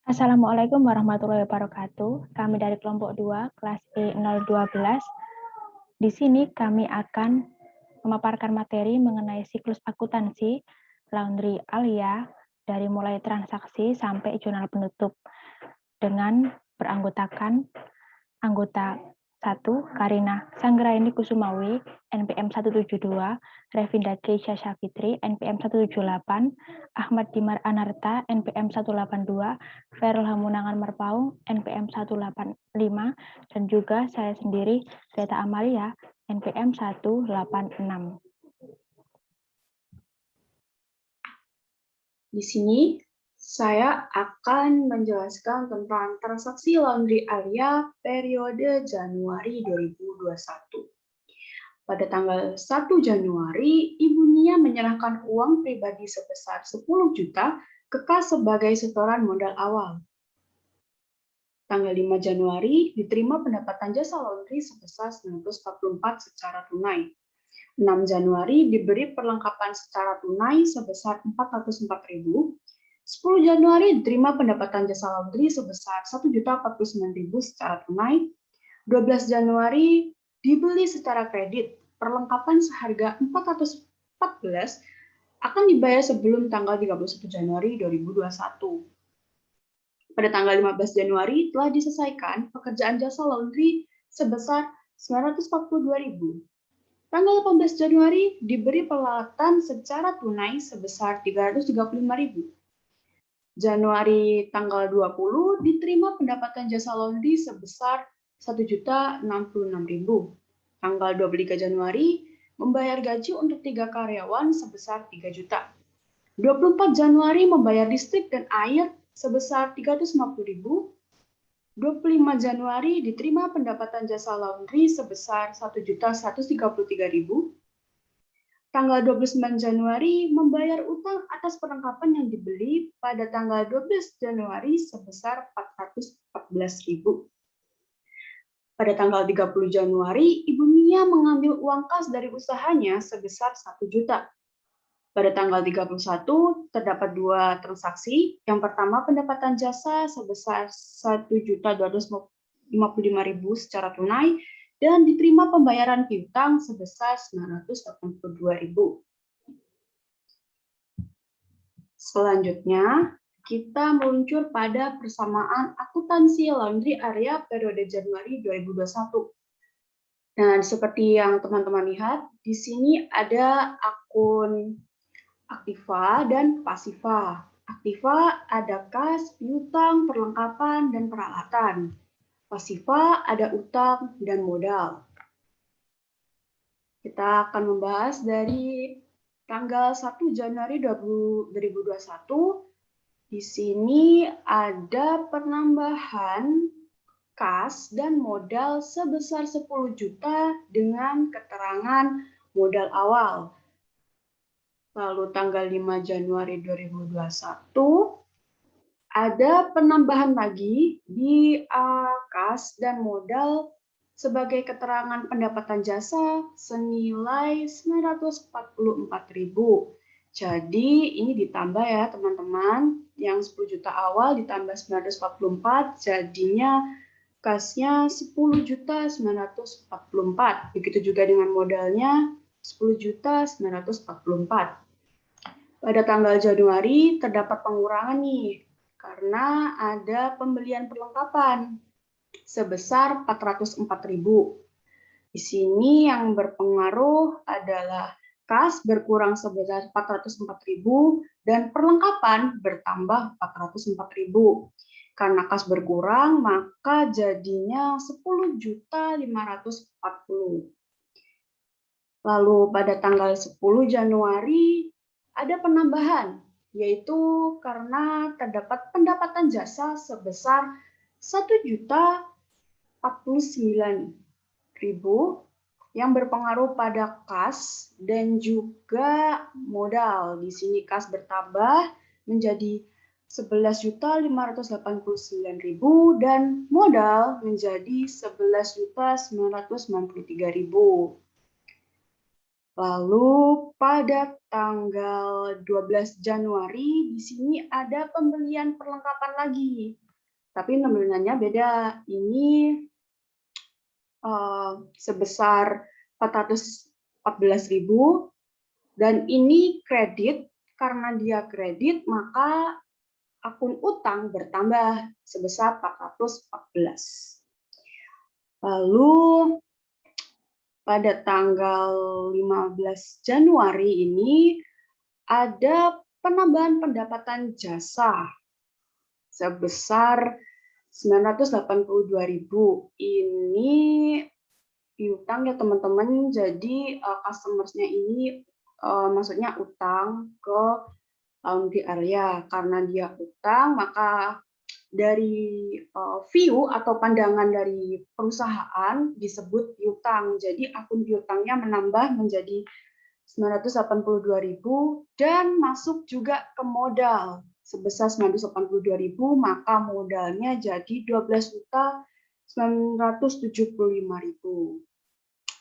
Assalamualaikum warahmatullahi wabarakatuh. Kami dari kelompok 2, kelas E012. Di sini kami akan memaparkan materi mengenai siklus akuntansi Laundry Alia dari mulai transaksi sampai jurnal penutup dengan beranggotakan anggota 1. Karina Sanggraini Kusumawi, NPM 172, Revinda Keisha Syafitri, NPM 178, Ahmad Dimar Anarta, NPM 182, Ferel Hamunangan Merpaung, NPM 185, dan juga saya sendiri, Greta Amalia, NPM 186. Di sini saya akan menjelaskan tentang transaksi Laundry Alia periode Januari 2021. Pada tanggal 1 Januari, Ibu Nia menyerahkan uang pribadi sebesar 10 juta ke kas sebagai setoran modal awal. Tanggal 5 Januari, diterima pendapatan jasa laundry sebesar 944 secara tunai. 6 Januari diberi perlengkapan secara tunai sebesar 404.000. 10 Januari diterima pendapatan jasa laundry sebesar 1.049.000 secara tunai. 12 Januari dibeli secara kredit. Perlengkapan seharga 414 akan dibayar sebelum tanggal 31 Januari 2021. Pada tanggal 15 Januari telah diselesaikan pekerjaan jasa laundry sebesar 942.000. Tanggal 18 Januari diberi peralatan secara tunai sebesar 335.000. Januari tanggal 20 diterima pendapatan jasa laundry sebesar 1.066.000. Tanggal 23 Januari membayar gaji untuk 3 karyawan sebesar 3 juta. 24 Januari membayar listrik dan air sebesar 350.000. 25 Januari diterima pendapatan jasa laundry sebesar 1.133.000. Tanggal 29 Januari membayar utang atas perlengkapan yang dibeli pada tanggal 12 Januari sebesar 414.000. Pada tanggal 30 Januari, Ibu Nia mengambil uang kas dari usahanya sebesar 1 juta. Pada tanggal 31 terdapat 2 transaksi. Yang pertama pendapatan jasa sebesar 1.255.000 secara tunai dan diterima pembayaran piutang sebesar 982.000. Selanjutnya, kita meluncur pada persamaan akuntansi Laundry Area periode Januari 2021. Nah, seperti yang teman-teman lihat, di sini ada akun aktiva dan pasiva. Aktiva ada kas, piutang, perlengkapan, dan peralatan. Pasiva ada utang dan modal. Kita akan membahas dari tanggal 1 Januari 2021. Di sini ada penambahan kas dan modal sebesar 10 juta dengan keterangan modal awal. Lalu tanggal 5 Januari 2021 ada penambahan lagi di kas dan modal sebagai keterangan pendapatan jasa senilai 944.000. Jadi ini ditambah ya teman-teman, yang 10 juta awal ditambah 944 jadinya kasnya 10.944. Begitu juga dengan modalnya 10.944. Pada tanggal Januari terdapat pengurangan nih karena ada pembelian perlengkapan sebesar 404.000. Di sini yang berpengaruh adalah kas berkurang sebesar 404.000 dan perlengkapan bertambah 404.000. Karena kas berkurang, maka jadinya 10.540. Lalu pada tanggal 10 Januari ada penambahan, yaitu karena terdapat pendapatan jasa sebesar 1.049.000 yang berpengaruh pada kas dan juga modal. Di sini kas bertambah menjadi 11.589.000 dan modal menjadi 11.993.000. Lalu pada tanggal 12 Januari di sini ada pembelian perlengkapan lagi. Tapi nominalnya beda. Ini sebesar 414.000 dan ini kredit. Karena dia kredit, maka akun utang bertambah sebesar 414. Lalu pada tanggal 15 Januari ini ada penambahan pendapatan jasa sebesar 982.000. Ini piutang ya teman-teman. Jadi customer-nya ini maksudnya utang ke Laundry Area. Karena dia utang, maka dari view atau pandangan dari perusahaan disebut piutang. Jadi akun piutangnya menambah menjadi 982.000 dan masuk juga ke modal sebesar 982.000, maka modalnya jadi 12.975.000.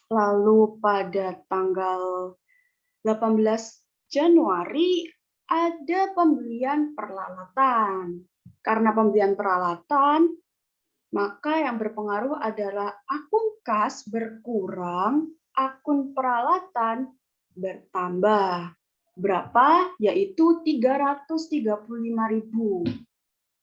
Lalu pada tanggal 18 Januari ada pembelian peralatan. Karena pembelian peralatan, maka yang berpengaruh adalah akun kas berkurang, akun peralatan bertambah. Berapa? Yaitu 335.000.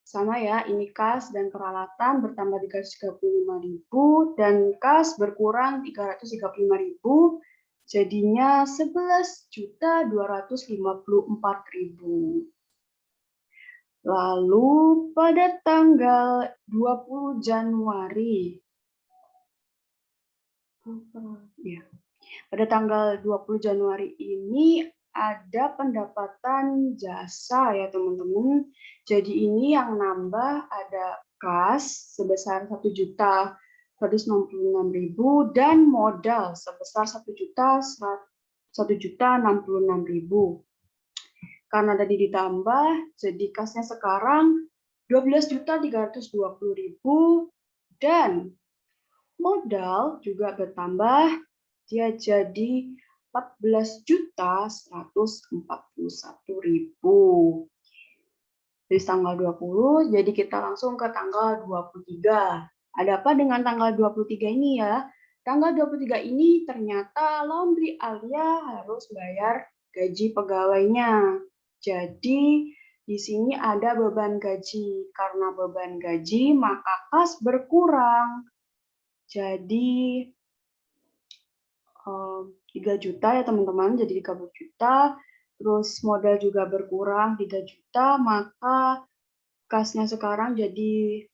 Sama ya, ini kas dan peralatan bertambah 335.000 dan kas berkurang 335.000, jadinya 11.254.000. Lalu pada tanggal 20 Januari, pada tanggal 20 Januari ini ada pendapatan jasa ya teman-teman. Jadi ini yang nambah ada kas sebesar 1.166.000 dan modal sebesar 1.166.000. Karena tadi ditambah, jadi kasnya sekarang 12.320.000 dan modal juga bertambah, dia jadi 14.141.000. Dari tanggal 20, jadi kita langsung ke tanggal 23. Ada apa dengan tanggal 23 ini ya? Tanggal 23 ini ternyata Laundry Alia harus bayar gaji pegawainya. Jadi di sini ada beban gaji. Karena beban gaji, maka kas berkurang. Jadi 3 juta ya teman-teman, jadi 30 juta. Terus modal juga berkurang 3 juta, maka kasnya sekarang jadi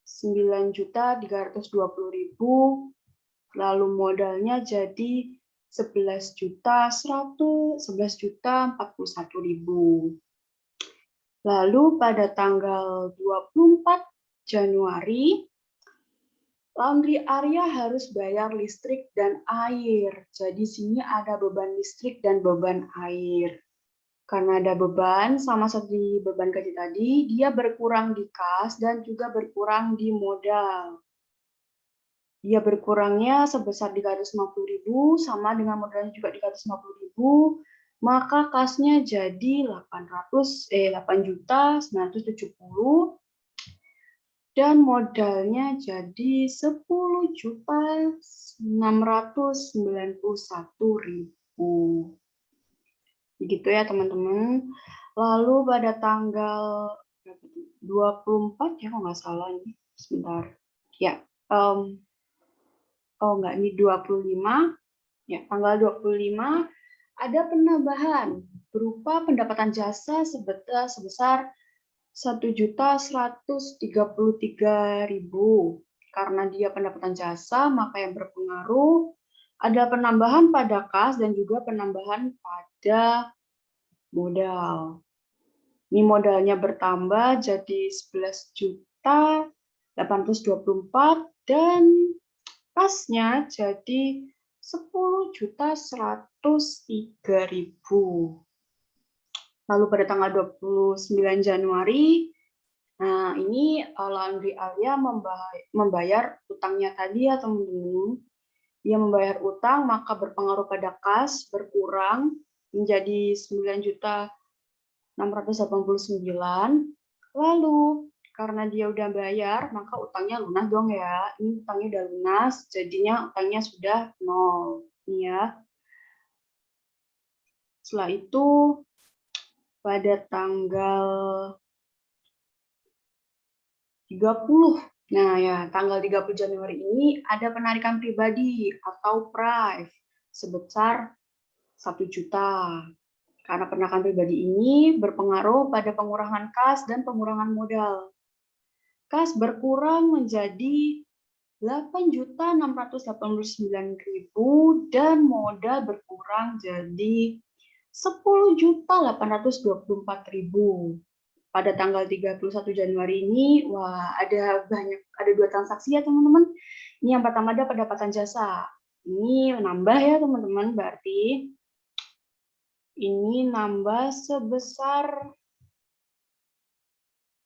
9.320.000. Lalu modalnya jadi 11.141.000. Lalu pada tanggal 24 Januari, Laundry Area harus bayar listrik dan air. Jadi sini ada beban listrik dan beban air. Karena ada beban, sama seperti beban gaji tadi, dia berkurang di kas dan juga berkurang di modal. Dia berkurangnya sebesar 350.000, sama dengan modalnya juga 350.000, maka kasnya jadi 8.970.000 dan modalnya jadi 10.691.000. Begitu ya teman-teman. Lalu pada tanggal 24 ya kalau nggak salah ini, sebentar. Ya, oh enggak, ini 25. Ya, tanggal 25 ada penambahan berupa pendapatan jasa sebesar 1.133.000. Karena dia pendapatan jasa, maka yang berpengaruh ada penambahan pada kas dan juga penambahan pada modal. Ini modalnya bertambah jadi 11.824 dan kasnya jadi 10.103.000. Lalu pada tanggal 29 Januari, nah ini Laundry Alia membayar utangnya tadi ya teman-teman. dia membayar utang, maka berpengaruh pada kas, berkurang menjadi 9.689.000. Lalu karena dia udah bayar, maka utangnya lunas dong ya. Ini utangnya udah lunas, jadinya utangnya sudah 0. Ini ya. Setelah itu pada tanggal 30. Nah ya, tanggal 30 Januari ini ada penarikan pribadi atau PRIV sebesar 1 juta. Karena penarikan pribadi ini berpengaruh pada pengurangan kas dan pengurangan modal. Kas berkurang menjadi 8.689.000 dan modal berkurang jadi 10.824.000. Pada tanggal 31 Januari ini, wah ada 2 transaksi ya teman-teman. Ini yang pertama ada pendapatan jasa. Ini nambah ya teman-teman, berarti ini nambah sebesar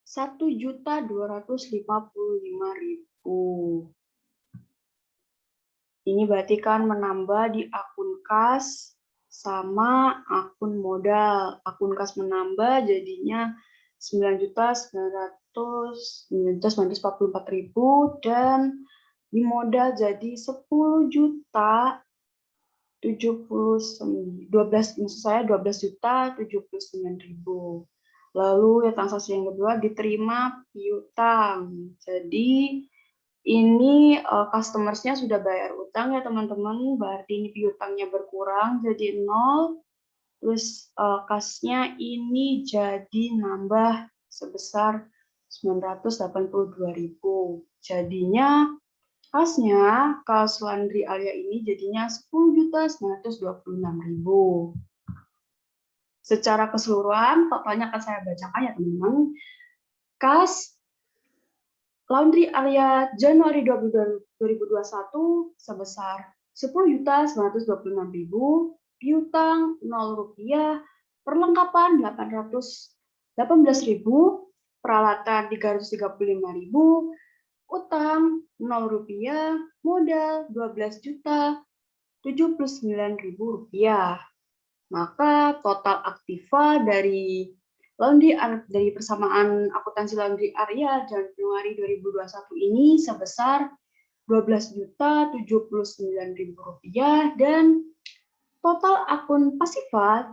1.255.000. Ini berarti kan menambah di akun kas sama akun modal. Akun kas menambah jadinya 9.944.000 dan di modal jadi 12.079.000. Lalu ya transaksi yang kedua diterima piutang. Jadi ini customer-nya sudah bayar utang ya teman-teman, berarti ini piutangnya berkurang jadi 0. Terus kasnya ini jadi nambah sebesar 982.000. Jadinya kasnya, kas Landry Alia ini jadinya 10.926.000. Secara keseluruhan, totalnya akan saya bacakan ya teman-teman. Kas Laundry Alia Januari 2021 sebesar 10.926.000, piutang 0 rupiah, perlengkapan 818.000, peralatan 335.000, utang 0 rupiah, modal 12.079.000 rupiah. Maka total aktiva dari persamaan akuntansi Laundry Arya Januari 2021 ini sebesar 12.079.000 rupiah dan total akun pasifat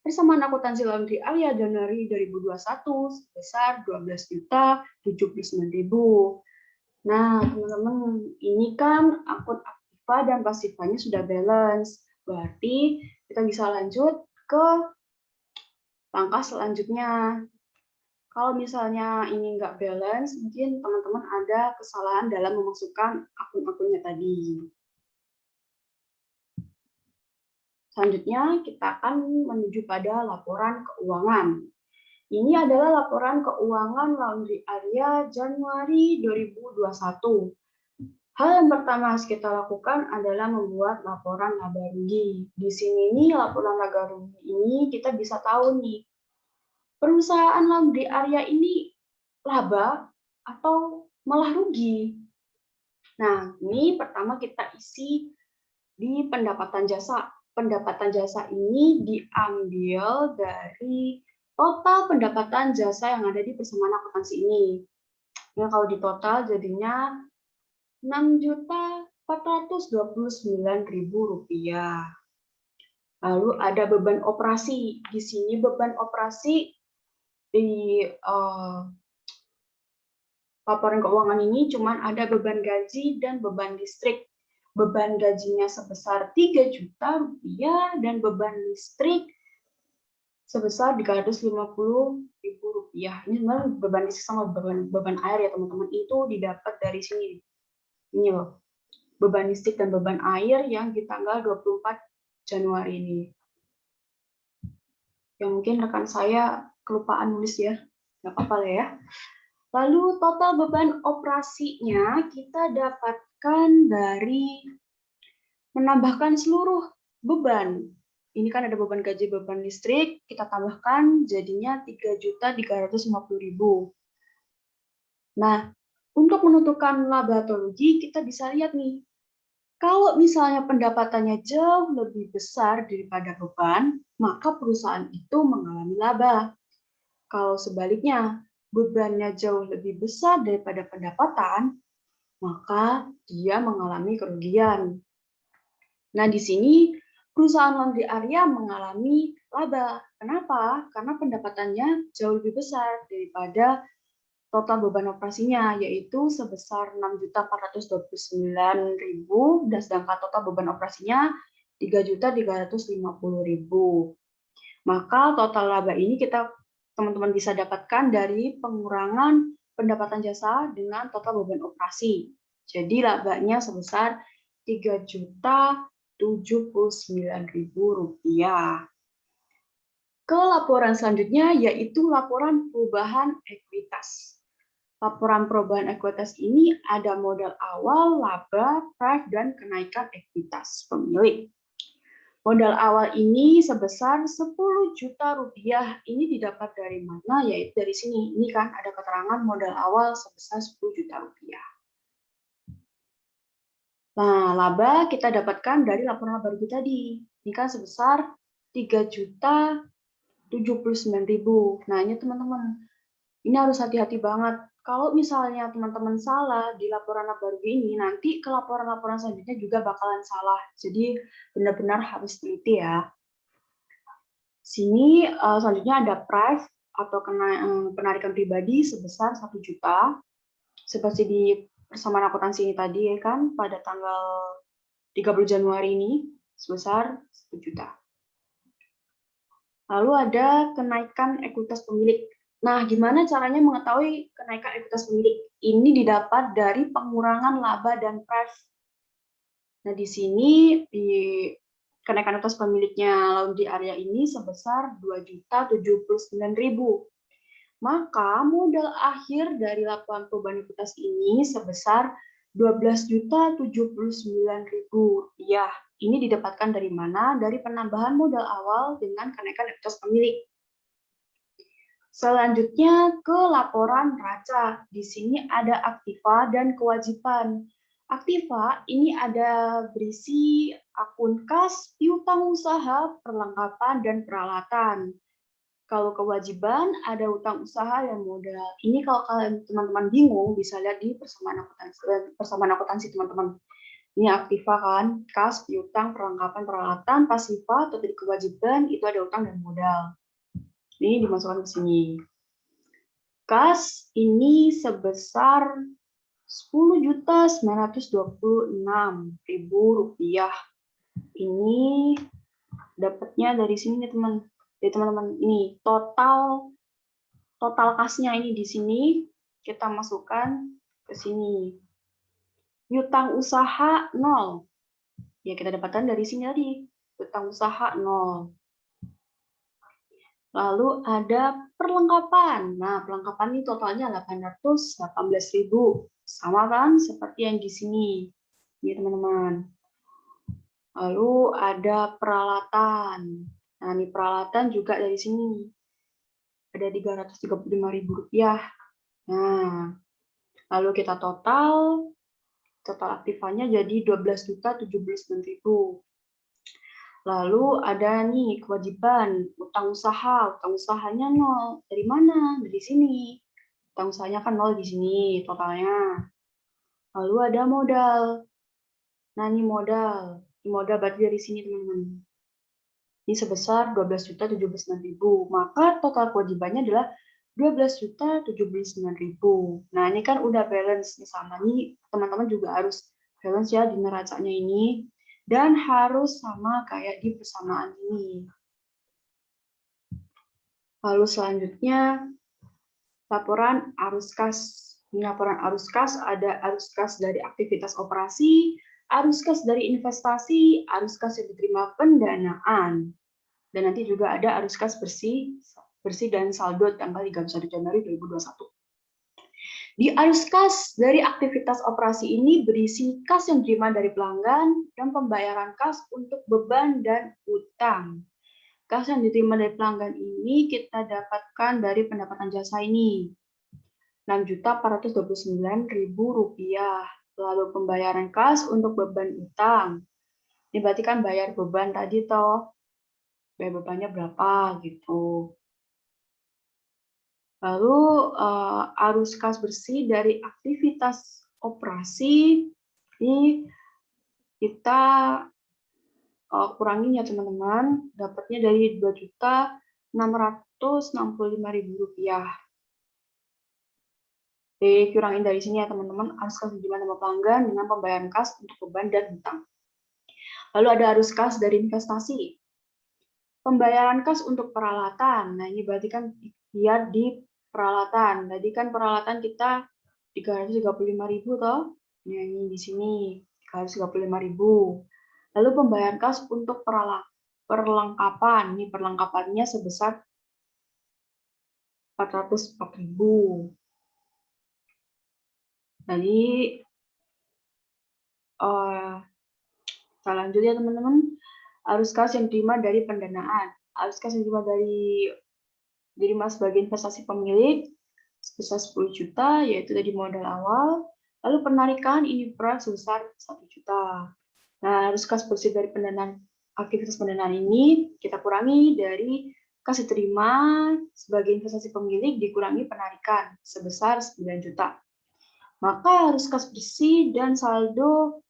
persamaan akuntansi Laundry Arya Januari 2021 sebesar 12.079.000. Nah, teman-teman, ini kan akun aktiva dan pasifanya sudah balance. Berarti kita bisa lanjut ke langkah selanjutnya. Kalau misalnya ini nggak balance, mungkin teman-teman ada kesalahan dalam memasukkan akun-akunnya tadi. Selanjutnya, kita akan menuju pada laporan keuangan. Ini adalah laporan keuangan Laundry Arya Januari 2021. Hal yang pertama harus kita lakukan adalah membuat laporan laba rugi. Di sini nih laporan laba rugi ini kita bisa tahu nih, perusahaan Laundry Arya ini laba atau malah rugi. Nah, ini pertama kita isi di pendapatan jasa. Pendapatan jasa ini diambil dari total pendapatan jasa yang ada di persamaan akuntansi ini. Nah, kalau di total jadinya 6.429.000 rupiah. Lalu ada beban operasi. Di sini beban operasi di laporan keuangan ini cuma ada beban gaji dan beban listrik. Beban gajinya sebesar 3 juta rupiah dan beban listrik sebesar 350.000 rupiah. Ini sebenarnya beban listrik sama beban air ya teman-teman, itu didapat dari sini. Ini loh, beban listrik dan beban air yang di tanggal 24 Januari ini. Ya mungkin rekan saya kelupaan nulis ya, nggak apa-apa lah ya. Lalu total beban operasinya kita dapatkan dari menambahkan seluruh beban. Ini kan ada beban gaji, beban listrik, kita tambahkan jadinya 3.350.000. Nah, untuk menentukan laba atau rugi kita bisa lihat nih. Kalau misalnya pendapatannya jauh lebih besar daripada beban, maka perusahaan itu mengalami laba. Kalau sebaliknya, bebannya jauh lebih besar daripada pendapatan, maka dia mengalami kerugian. Nah, di sini perusahaan Laundry Area mengalami laba. Kenapa? Karena pendapatannya jauh lebih besar daripada total beban operasinya, yaitu sebesar 6.429.000, dan sedangkan total beban operasinya 3.350.000. Maka total laba ini teman-teman bisa dapatkan dari pengurangan pendapatan jasa dengan total beban operasi. Jadi labanya sebesar Rp3.079.000. Ke laporan selanjutnya yaitu laporan perubahan ekuitas. Laporan perubahan ekuitas ini ada modal awal, laba, price, dan kenaikan ekuitas pemilik. Modal awal ini sebesar Rp10 juta. Ini didapat dari mana? Yaitu dari sini. Ini kan ada keterangan modal awal sebesar Rp10 juta. Nah, laba kita dapatkan dari laporan laba rugi tadi. Ini kan sebesar Rp3.079.000. Nah, ini teman-teman. Ini harus hati-hati banget. Kalau misalnya teman-teman salah di laporan laba rugi ini, nanti ke laporan-laporan selanjutnya juga bakalan salah. Jadi benar-benar harus teliti ya. Sini selanjutnya ada price atau penarikan pribadi sebesar 1 juta. Seperti di persamaan akuntansi ini tadi ya kan, pada tanggal 30 Januari ini sebesar 1 juta. Lalu ada kenaikan ekuitas pemilik. Nah, gimana caranya mengetahui kenaikan ekuitas pemilik? Ini didapat dari pengurangan laba dan price. Nah, di sini di kenaikan ekuitas pemiliknya Laundry Area ini sebesar Rp2.079.000. Maka modal akhir dari laporan perubahan ekuitas ini sebesar Rp12.079.000. Ini didapatkan dari mana? Dari penambahan modal awal dengan kenaikan ekuitas pemilik. Selanjutnya ke laporan neraca. Di sini ada aktiva dan kewajiban. Aktiva ini ada berisi akun kas, piutang usaha, perlengkapan, dan peralatan. Kalau kewajiban ada utang usaha dan modal. Ini kalau kalian teman-teman bingung bisa lihat di persamaan akuntansi teman-teman. Ini aktiva kan, kas, piutang, perlengkapan, peralatan, pasifa atau dari kewajiban itu ada utang dan modal. Ini dimasukkan ke sini. Kas ini sebesar Rp10.926.000. Ini dapatnya dari sini nih teman-teman. Ini total kasnya ini di sini kita masukkan ke sini. Utang usaha 0. Ya kita dapatkan dari sini tadi. Utang usaha 0. Lalu ada perlengkapan. Nah, perlengkapan ini totalnya 818.000. Sama kan seperti yang di sini. Ini teman-teman. Lalu ada peralatan. Nah, ini peralatan juga dari sini. Ada Rp335.000. Nah, lalu kita total aktifannya jadi Rp12.079.000. Lalu ada nih kewajiban utang usaha. Utang usahanya 0. Dari mana? Dari sini. Utang usahanya kan 0 di sini totalnya. Lalu ada modal. Nah, ini modal. Ini modal berarti dari sini, teman-teman. Ini sebesar Rp12.079.000. Maka total kewajibannya adalah Rp12.079.000. Nah, ini kan udah balance nih sama nih. Teman-teman juga harus balance ya di neracanya ini. Dan harus sama kayak di persamaan ini. Lalu selanjutnya, laporan arus kas. Ini laporan arus kas, ada arus kas dari aktivitas operasi, arus kas dari investasi, arus kas yang diterima pendanaan. Dan nanti juga ada arus kas bersih dan saldo tanggal 31 Januari 2021. Di arus kas dari aktivitas operasi ini berisi kas yang diterima dari pelanggan dan pembayaran kas untuk beban dan utang. Kas yang diterima dari pelanggan ini kita dapatkan dari pendapatan jasa ini. Rp6.429.000. Lalu pembayaran kas untuk beban utang. Ini berarti kan bayar beban tadi toh. Bayar bebannya berapa gitu. Lalu arus kas bersih dari aktivitas operasi ini kita kurangin ya teman-teman, dapatnya dari Rp2.665.000. Dikurangin dari sini ya teman-teman, arus kas penerimaan tambah pelanggan dengan pembayaran kas untuk beban dan hutang. Lalu ada arus kas dari investasi. Pembayaran kas untuk peralatan. Nah, ini berarti kan dia di peralatan. Tadi kan peralatan kita 335.000 toh. Nah, ini di sini 335.000. Lalu pembayaran kas untuk perlengkapan. Ini perlengkapannya sebesar 404.000. Jadi selanjutnya teman-teman, arus kas yang diterima dari pendanaan. Arus kas yang diterima sebagai investasi pemilik sebesar 10 juta, yaitu dari modal awal. Lalu penarikan ini per sebesar 1 juta. Nah, arus kas bersih dari pendanaan, aktivitas pendanaan ini kita kurangi dari kas diterima sebagai investasi pemilik dikurangi penarikan sebesar 9 juta. Maka arus kas bersih dan saldo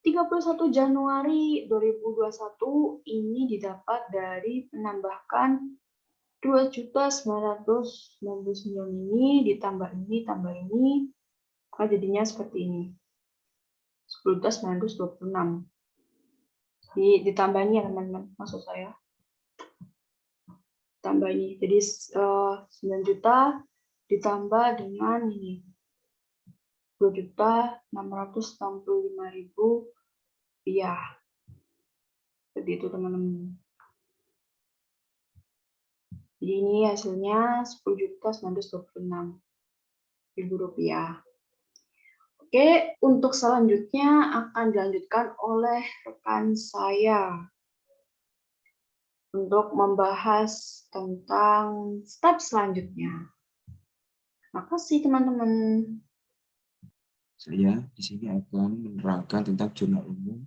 31 Januari 2021 ini didapat dari menambahkan 2.999 ini ditambah ini, tambah ini, maka jadinya seperti ini. 10.926. Ditambah ini ya teman-teman, maksud saya. Tambah ini, jadi 9 juta ditambah dengan ini. 2.665.000 rupiah. Seperti itu teman-teman. Jadi ini hasilnya 10.926.000 rupiah. Oke, untuk selanjutnya akan dilanjutkan oleh rekan saya untuk membahas tentang step selanjutnya. Terima kasih teman-teman. Saya di sini akan menerangkan tentang jurnal umum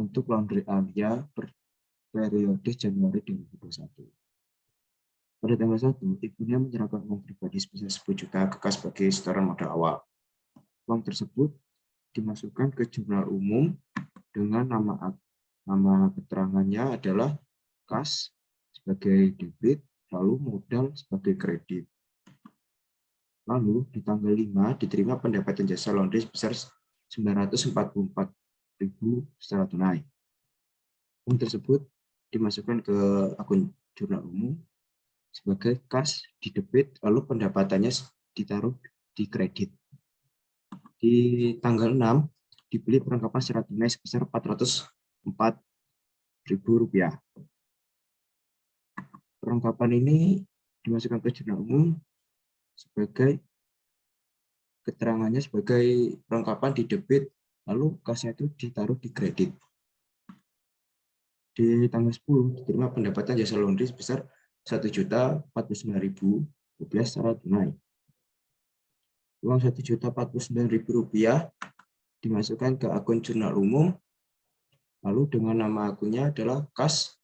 untuk Laundry Alia per periode Januari 2021. Pada tanggal 1, ibunya menyerahkan uang pribadi sebesar 10 juta ke kas sebagai setoran modal awal. Uang tersebut dimasukkan ke jurnal umum dengan nama keterangannya adalah kas sebagai debit, lalu modal sebagai kredit. Lalu di tanggal 5 diterima pendapatan jasa laundry sebesar 944.000 secara tunai. Uang tersebut dimasukkan ke akun jurnal umum sebagai kas di debit, lalu pendapatannya ditaruh di kredit. Di tanggal 6 dibeli perlengkapan secara tunai sebesar Rp404.000. Perlengkapan ini dimasukkan ke jurnal umum sebagai keterangannya sebagai perlengkapan di debit, lalu kasnya itu ditaruh di kredit. Di tanggal 10 diterima pendapatan jasa laundry sebesar Rp1.049.000 secara tunai. Uang Rp1.049.000 dimasukkan ke akun jurnal umum, lalu dengan nama akunnya adalah kas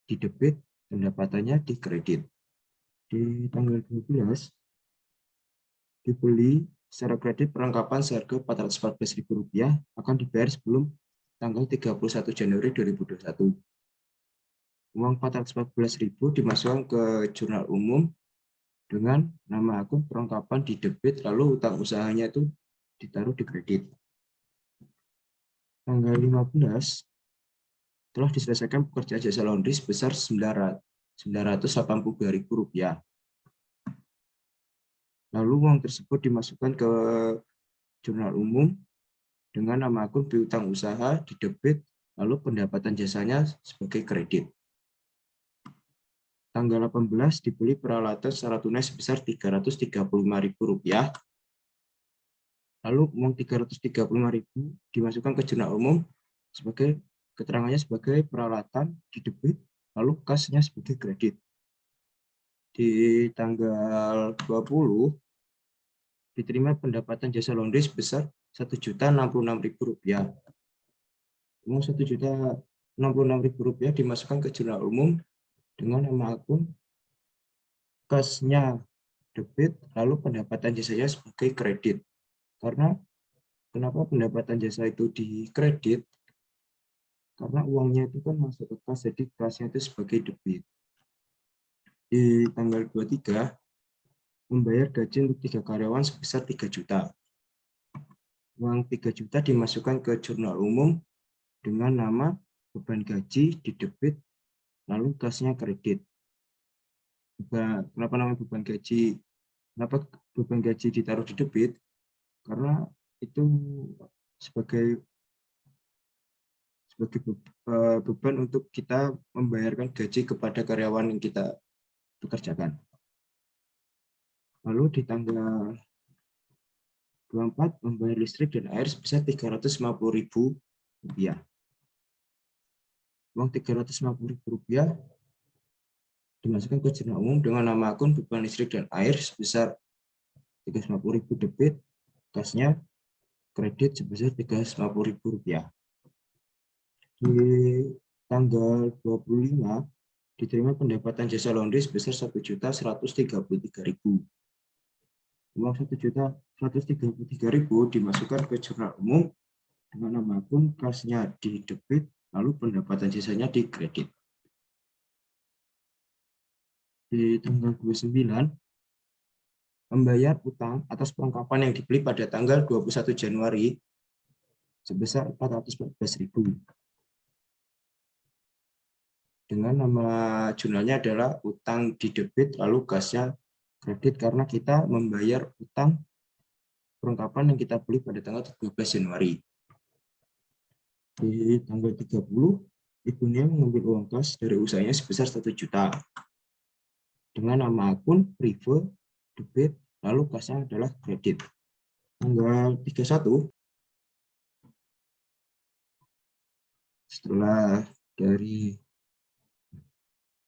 di debit, pendapatannya di kredit. Di tanggal 12 dibeli secara kredit perlengkapan seharga Rp414.000 akan dibayar sebelum tanggal 31 Januari 2021. Uang Rp414.000 dimasukkan ke jurnal umum dengan nama akun perlengkapan di debit, lalu utang usahanya itu ditaruh di kredit. Tanggal 15 telah diselesaikan pekerjaan jasa laundry sebesar Rp982.000. Lalu uang tersebut dimasukkan ke jurnal umum dengan nama akun piutang usaha di debit, lalu pendapatan jasanya sebagai kredit. Tanggal 18 dibeli peralatan secara tunai sebesar Rp335.000. Lalu uang Rp335.000 dimasukkan ke jurnal umum sebagai keterangannya sebagai peralatan di debit, lalu kasnya sebagai kredit. Di tanggal 20 diterima pendapatan jasa laundry sebesar Rp1.066.000. Uang Rp1.066.000 dimasukkan ke jurnal umum dengan nama akun, kasnya debit, lalu pendapatan jasanya sebagai kredit. Karena kenapa pendapatan jasa itu dikredit? Karena uangnya itu kan masuk ke kas, jadi kasnya itu sebagai debit. Di tanggal 23, membayar gaji untuk 3 karyawan sebesar 3 juta. Uang 3 juta dimasukkan ke jurnal umum dengan nama beban gaji di debit, lalu kasnya kredit. Kenapa namanya beban gaji? Kenapa beban gaji ditaruh di debit? Karena itu sebagai beban untuk kita membayarkan gaji kepada karyawan yang kita pekerjakan. Lalu di tanggal 24 membayar listrik dan air sebesar Rp350.000. Uang Rp350.000 dimasukkan ke jurnal umum dengan nama akun beban listrik dan air sebesar Rp350.000 debit, kasnya kredit sebesar Rp350.000. Di tanggal 25 diterima pendapatan jasa laundry sebesar Rp1.133.000. Uang Rp1.133.000 dimasukkan ke jurnal umum dengan nama akun, kasnya di debit, lalu pendapatan jasanya di kredit. Di tanggal 29 membayar utang atas perlengkapan yang dibeli pada tanggal 21 Januari sebesar Rp414.000. Dengan nama jurnalnya adalah utang di debit, lalu kasnya kredit karena kita membayar utang perlengkapan yang kita beli pada tanggal 12 Januari. Di tanggal 30, ibunya mengambil uang kas dari usahanya sebesar 1 juta. Dengan nama akun Prive, debit, lalu kasnya adalah kredit. Tanggal 31,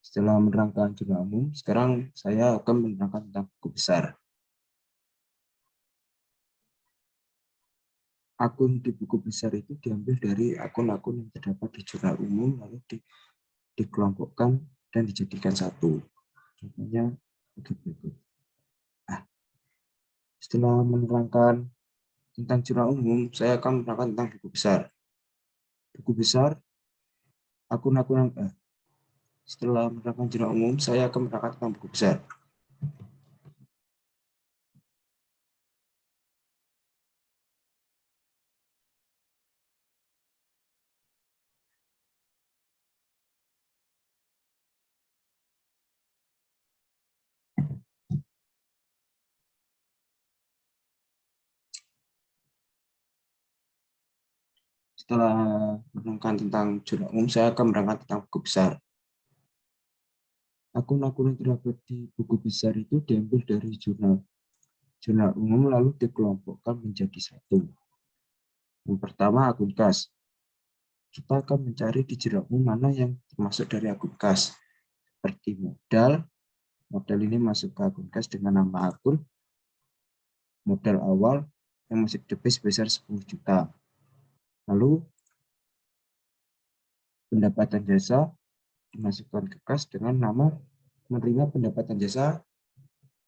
setelah menerangkan jurnal umum, sekarang saya akan menerangkan tentang buku besar. Akun di buku besar itu diambil dari akun-akun yang terdapat di jurnal umum, lalu dikelompokkan dan dijadikan satu. Contohnya berikut. Setelah menerangkan tentang jurnal umum, saya akan menerangkan tentang buku besar. Buku besar, akun-akun yang setelah menerangkan jurnal umum, saya akan menerangkan tentang buku besar. Setelah menerangkan tentang jurnal umum, saya akan menerangkan tentang buku besar. Akun-akun yang terdapat di buku besar itu diambil dari jurnal umum lalu dikelompokkan menjadi satu. Yang pertama, akun kas. Kita akan mencari di jurnal umum mana yang termasuk dari akun kas. Seperti modal. Modal ini masuk ke akun kas dengan nama akun. Modal awal yang masih debit sebesar 10 juta. Lalu pendapatan jasa dimasukkan ke kas dengan nama menerima pendapatan jasa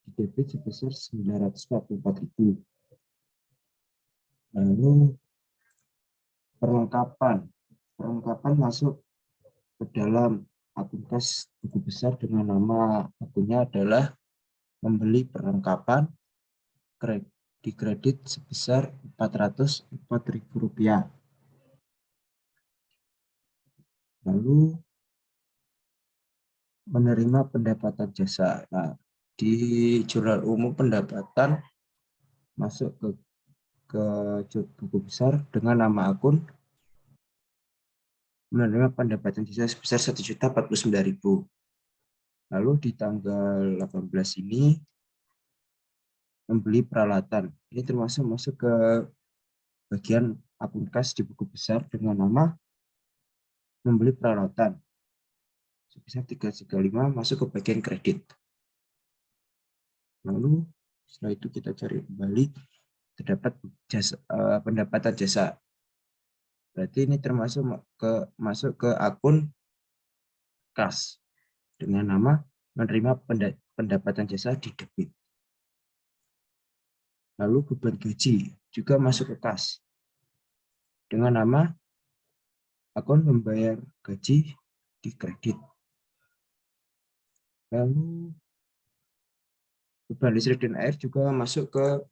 di debit sebesar 944.000. Lalu perlengkapan masuk ke dalam akun kas buku besar dengan nama akunnya adalah membeli perlengkapan di kredit sebesar Rp404.000. Lalu menerima pendapatan jasa. Nah, di jurnal umum pendapatan masuk ke buku besar dengan nama akun menerima pendapatan jasa sebesar Rp1.049.000. Lalu di tanggal 18 ini membeli peralatan. Ini termasuk masuk ke bagian akun kas di buku besar dengan nama membeli peralatan. Sebesar 335 masuk ke bagian kredit. Lalu setelah itu kita cari kembali terdapat pendapatan jasa. Berarti ini termasuk masuk ke akun kas dengan nama menerima pendapatan jasa di debit. Lalu beban gaji juga masuk ke kas dengan nama akun membayar gaji di kredit. Lalu beban listrik dan air juga masuk ke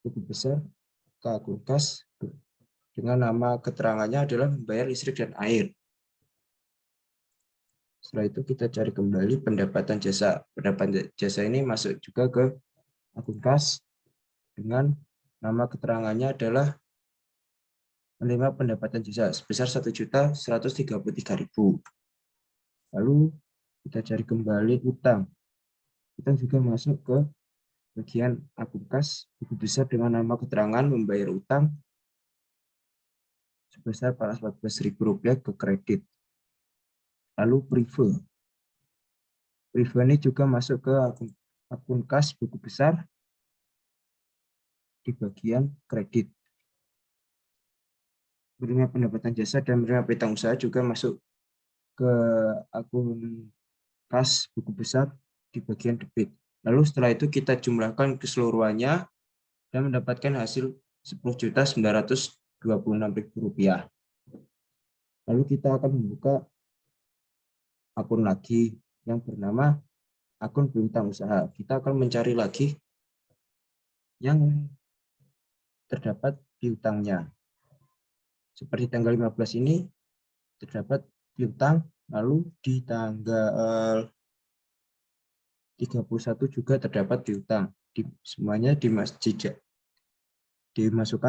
buku besar ke akun kas dengan nama keterangannya adalah membayar listrik dan air. Setelah itu kita cari kembali pendapatan jasa. Pendapatan jasa ini masuk juga ke akun kas dengan nama keterangannya adalah menerima pendapatan jasa sebesar 1.133.000. Lalu kita cari kembali utang. Utang juga masuk ke bagian akun kas buku besar dengan nama keterangan membayar utang sebesar Rp14.000 ke kredit. Lalu prive. Prive ini juga masuk ke akun kas buku besar di bagian kredit. Menerima pendapatan jasa dan menerima piutang usaha juga masuk ke akun kas buku besar di bagian debit. Lalu setelah itu kita jumlahkan keseluruhannya dan mendapatkan hasil Rp10.926.000. Lalu kita akan membuka akun lagi yang bernama akun piutang usaha. Kita akan mencari lagi yang terdapat piutangnya. Seperti tanggal 15 ini terdapat piutang, lalu di tanggal 31 juga terdapat piutang. Semuanya dimasukkan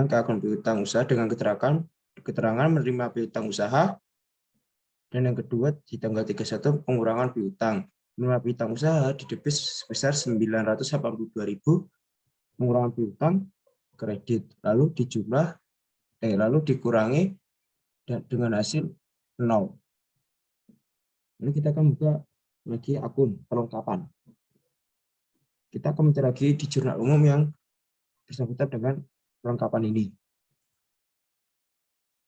ke akun piutang usaha dengan keterangan menerima piutang usaha. Dan yang kedua di tanggal 31 pengurangan piutang. Menerima piutang usaha didebit sebesar 982.000, pengurangan piutang kredit. Lalu dikurangi dengan hasil 0. Lalu kita akan buka lagi akun perlengkapan. Kita akan mencari lagi di jurnal umum yang bersangkutan dengan perlengkapan ini.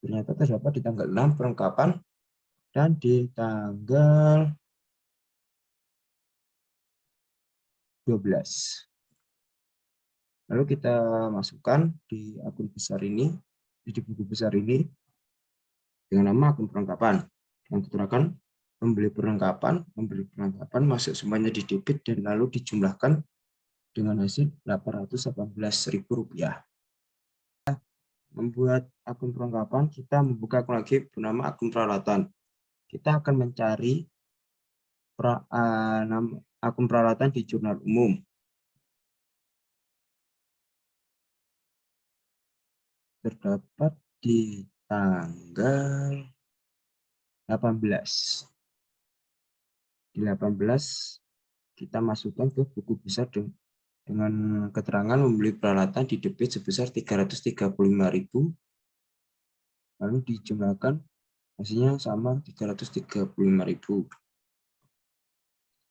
Ternyata terdapat di tanggal 6 perlengkapan dan di tanggal 12. Lalu kita masukkan di akun besar ini, di buku besar ini, dengan nama akun perlengkapan. Yang keterangan membeli perlengkapan masuk semuanya di debit dan lalu dijumlahkan dengan hasil Rp818.000. Membuat akun perlengkapan, kita membuka akun lagi bernama akun peralatan. Kita akan mencari akun peralatan di jurnal umum. Terdapat di tanggal 18. Di 18 kita masukkan ke buku besar dengan keterangan membeli peralatan di debit sebesar 335.000. Lalu dijumlahkan hasilnya sama 335.000.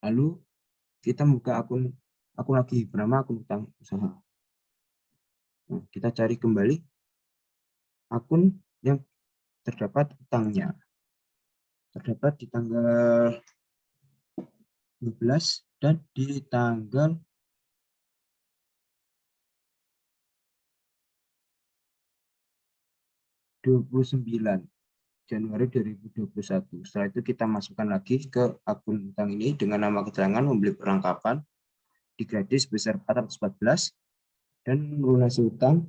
Lalu kita membuka akun lagi bernama akun utang usaha. Nah, kita cari kembali akun yang terdapat utangnya. Terdapat di tanggal 12 dan di tanggal 29 Januari 2021. Setelah itu kita masukkan lagi ke akun utang ini dengan nama keterangan membeli perlengkapan di kredit sebesar 414 dan melunasi utang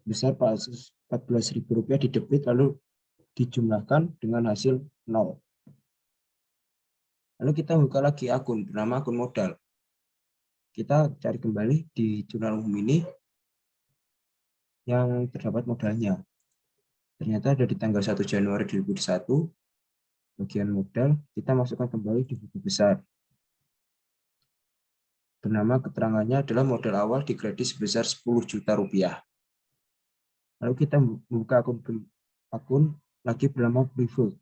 besar Rp14.000 di debit lalu dijumlahkan dengan hasil 0. Lalu kita buka lagi akun bernama akun modal. Kita cari kembali di jurnal umum ini yang terdapat modalnya. Ternyata ada di tanggal 1 Januari 2021, bagian modal, kita masukkan kembali di buku besar. Bernama keterangannya adalah modal awal di kredit sebesar Rp10 juta. Lalu kita membuka akun lagi bernama prive.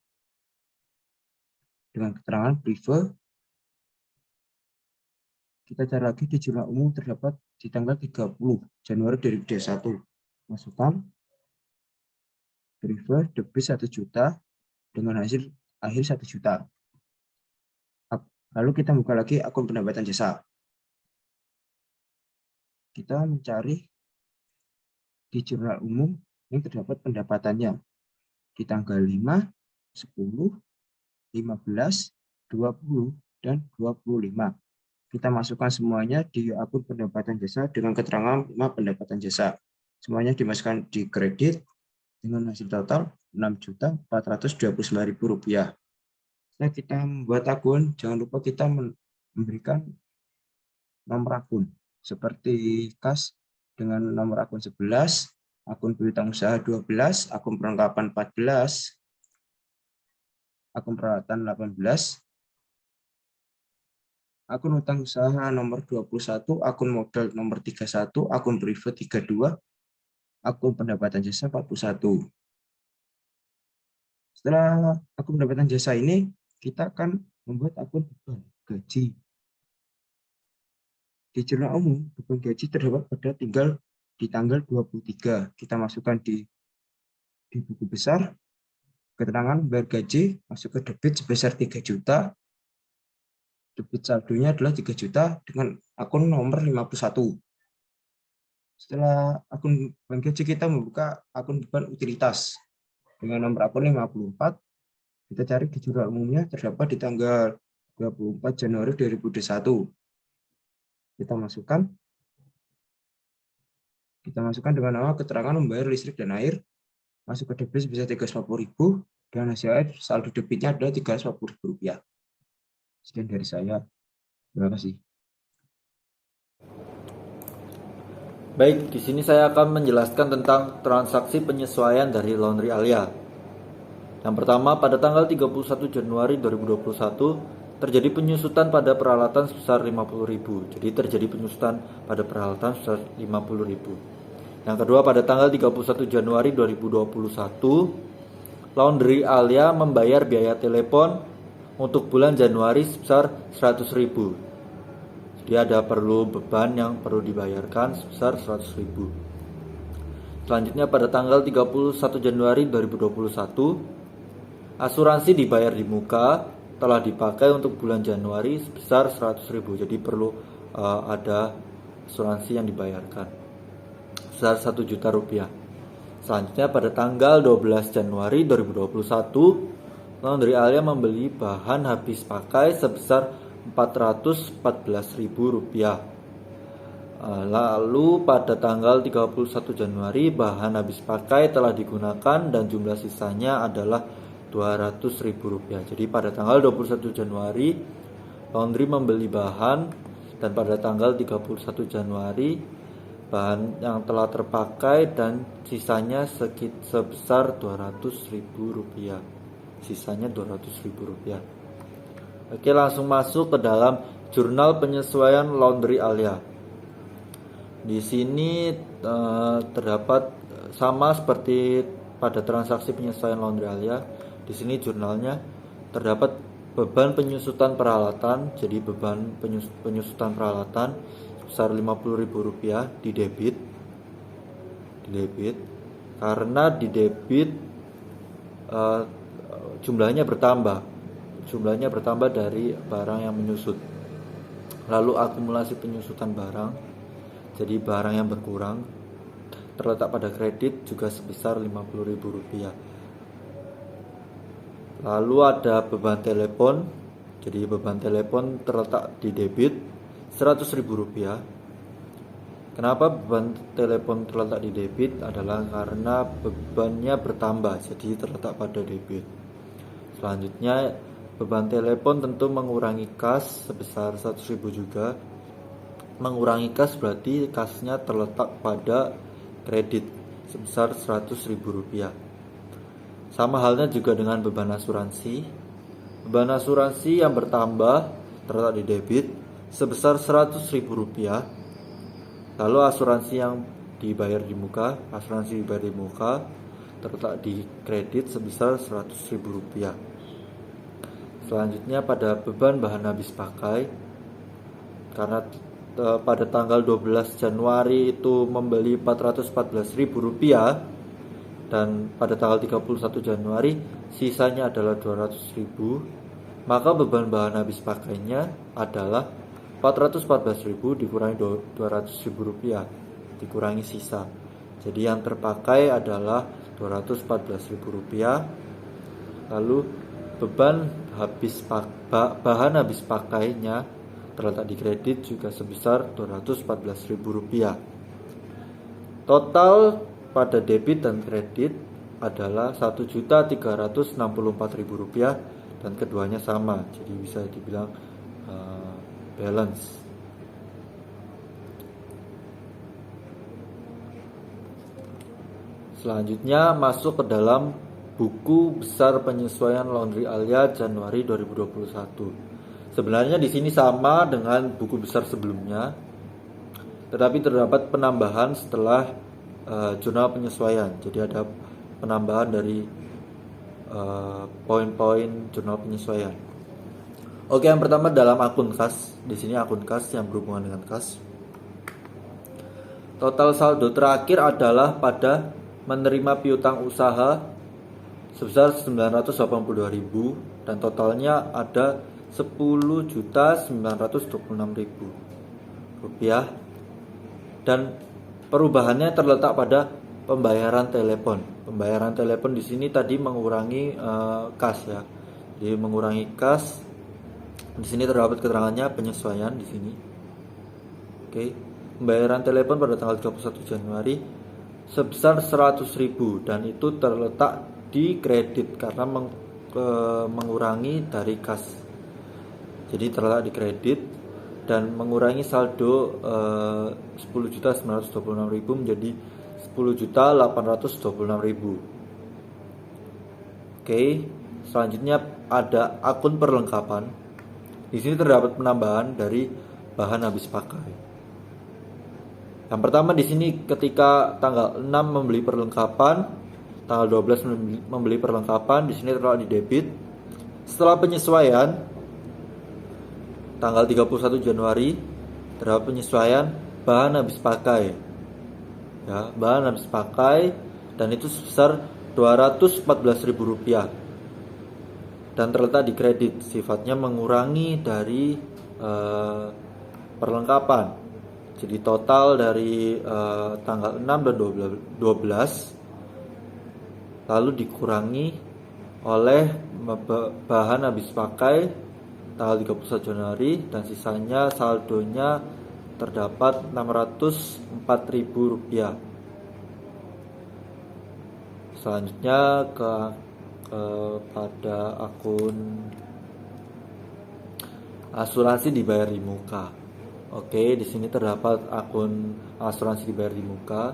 Dengan keterangan prive, Kita cari lagi di jurnal umum terdapat di tanggal 30 Januari 2021. Masukkan prefer debit 1 juta dengan hasil akhir 1 juta. Lalu kita buka lagi akun pendapatan jasa. Kita mencari di jurnal umum yang terdapat pendapatannya di tanggal 5, 10, 15, 20, dan 25. Kita masukkan semuanya di akun pendapatan jasa dengan keterangan 5 pendapatan jasa. Semuanya dimasukkan di kredit dengan hasil total Rp6.429.000. Setelah kita membuat akun, jangan lupa kita memberikan nomor akun seperti kas dengan nomor akun 11, akun piutang usaha 12, akun perlengkapan 14, akun peralatan 18, akun utang usaha nomor 21, akun modal nomor 31, akun privat 32, akun pendapatan jasa 41. Setelah akun pendapatan jasa ini, kita akan membuat akun beban gaji. Di jurnal umum, beban gaji terdapat pada di tanggal 23. Kita masukkan di buku besar, keterangan bayar gaji, masuk ke debit sebesar 3 juta. Debit saldonya adalah 3 juta dengan akun nomor 51. Setelah akun beban gaji, kita membuka akun beban utilitas dengan nomor akun 54. Kita cari di jurnal umumnya terdapat di tanggal 24 Januari 2021. Kita masukkan dengan nama keterangan membayar listrik dan air, masuk ke debit sebesar Rp350.000 dan hasil air saldo debitnya adalah Rp350.000. Sekian dari saya. Terima kasih. Baik, di sini saya akan menjelaskan tentang transaksi penyesuaian dari Laundry Alia. Yang pertama, pada tanggal 31 Januari 2021 terjadi penyusutan pada peralatan sebesar Rp50.000. Jadi terjadi penyusutan pada peralatan sebesar Rp50.000. Yang kedua, pada tanggal 31 Januari 2021 Laundry Alia membayar biaya telepon untuk bulan Januari sebesar Rp100.000. Jadi ada beban yang perlu dibayarkan sebesar Rp100.000. Selanjutnya pada tanggal 31 Januari 2021 asuransi dibayar di muka telah dipakai untuk bulan Januari sebesar Rp100.000. Jadi perlu ada asuransi yang dibayarkan sebesar Rp1 juta. Selanjutnya pada tanggal 12 Januari 2021 Laundry Alia membeli bahan habis pakai sebesar Rp414.000. Lalu pada tanggal 31 Januari bahan habis pakai telah digunakan dan jumlah sisanya adalah Rp200.000. Jadi pada tanggal 21 Januari Laundry membeli bahan dan pada tanggal 31 Januari bahan yang telah terpakai dan sisanya sebesar Rp200.000. Sisanya Rp200.000. Oke, langsung masuk ke dalam jurnal penyesuaian Laundry Alia. Di sini terdapat sama seperti pada transaksi penyesuaian Laundry Alia. Di sini jurnalnya terdapat beban penyusutan peralatan. Jadi beban penyusutan peralatan sebesar Rp50.000 di debit. Karena di debit jumlahnya bertambah dari barang yang menyusut. Lalu akumulasi penyusutan barang, jadi barang yang berkurang terletak pada kredit juga sebesar Rp50.000. Lalu ada beban telepon, jadi beban telepon terletak di debit Rp100.000. Kenapa beban telepon terletak di debit? Adalah karena bebannya bertambah, jadi terletak pada debit. Selanjutnya beban telepon tentu mengurangi kas sebesar Rp100.000 juga. Mengurangi kas berarti kasnya terletak pada kredit sebesar Rp100.000. Sama halnya juga dengan beban asuransi. Beban asuransi yang bertambah terletak di debit sebesar Rp100.000. Lalu asuransi yang dibayar di muka, terletak di kredit sebesar Rp100.000. Selanjutnya pada beban bahan habis pakai, karena pada tanggal 12 Januari itu membeli Rp414.000 dan pada tanggal 31 Januari sisanya adalah Rp200.000, maka beban bahan habis pakainya adalah Rp414.000 dikurangi Rp200.000 dikurangi sisa. Jadi yang terpakai adalah Rp214.000. Lalu beban bahan habis pakainya terletak di kredit juga sebesar Rp214.000. Total pada debit dan kredit adalah Rp1.364.000 dan keduanya sama, jadi bisa dibilang balance. Selanjutnya masuk ke dalam buku besar penyesuaian Laundry Alia Januari 2021. Sebenarnya di sini sama dengan buku besar sebelumnya, tetapi terdapat penambahan setelah jurnal penyesuaian. Jadi ada penambahan dari poin-poin jurnal penyesuaian. Oke, yang pertama dalam akun kas. Di sini akun kas yang berhubungan dengan kas. Total saldo terakhir adalah pada menerima piutang usaha sebesar 982.000 dan totalnya ada Rp10.926.000 dan perubahannya terletak pada pembayaran telepon. Pembayaran telepon di sini tadi mengurangi kas ya. Jadi mengurangi kas. Di sini terdapat keterangannya penyesuaian di sini. Oke. Pembayaran telepon pada tanggal 31 Januari sebesar 100.000 dan itu terletak di kredit karena mengurangi dari kas. Jadi terletak di kredit dan mengurangi saldo 10.926.000 menjadi 10.826.000. Oke, selanjutnya ada akun perlengkapan. Di sini terdapat penambahan dari bahan habis pakai. Yang pertama di sini ketika tanggal 6 membeli perlengkapan, tanggal 12 membeli perlengkapan, di sini terletak di debit. Setelah penyesuaian tanggal 31 Januari terdapat penyesuaian bahan habis pakai. Ya, bahan habis pakai dan itu sebesar Rp214.000 dan terletak di kredit, sifatnya mengurangi dari perlengkapan. Jadi total dari tanggal 6 dan 12 lalu dikurangi oleh bahan habis pakai tanggal 31 Januari dan sisanya saldonya terdapat Rp604.000. Selanjutnya pada akun asuransi dibayar di muka. Oke, di sini terdapat akun asuransi dibayar di muka.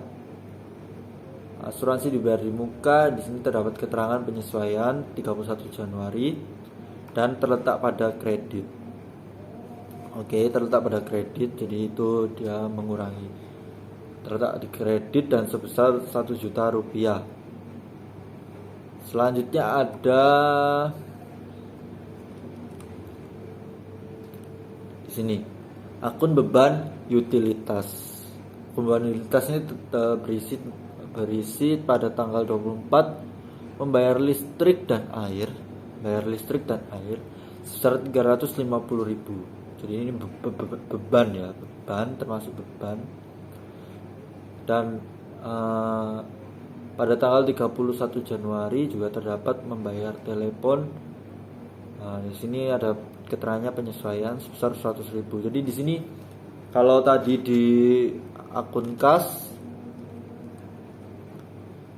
Asuransi dibayar di muka, di sini terdapat keterangan penyesuaian 31 Januari dan terletak pada kredit. Oke, terletak pada kredit, jadi itu dia mengurangi. Terletak di kredit dan sebesar Rp1.000.000. Selanjutnya ada di sini akun beban utilitas. Beban utilitas ini berisi pada tanggal 24 membayar listrik dan air. Sebesar Rp350.000. Jadi ini beban ya, beban termasuk beban. Dan pada tanggal 31 Januari juga terdapat membayar telepon. Di sini ada keterangannya penyesuaian sebesar 100.000. Jadi di sini kalau tadi di akun kas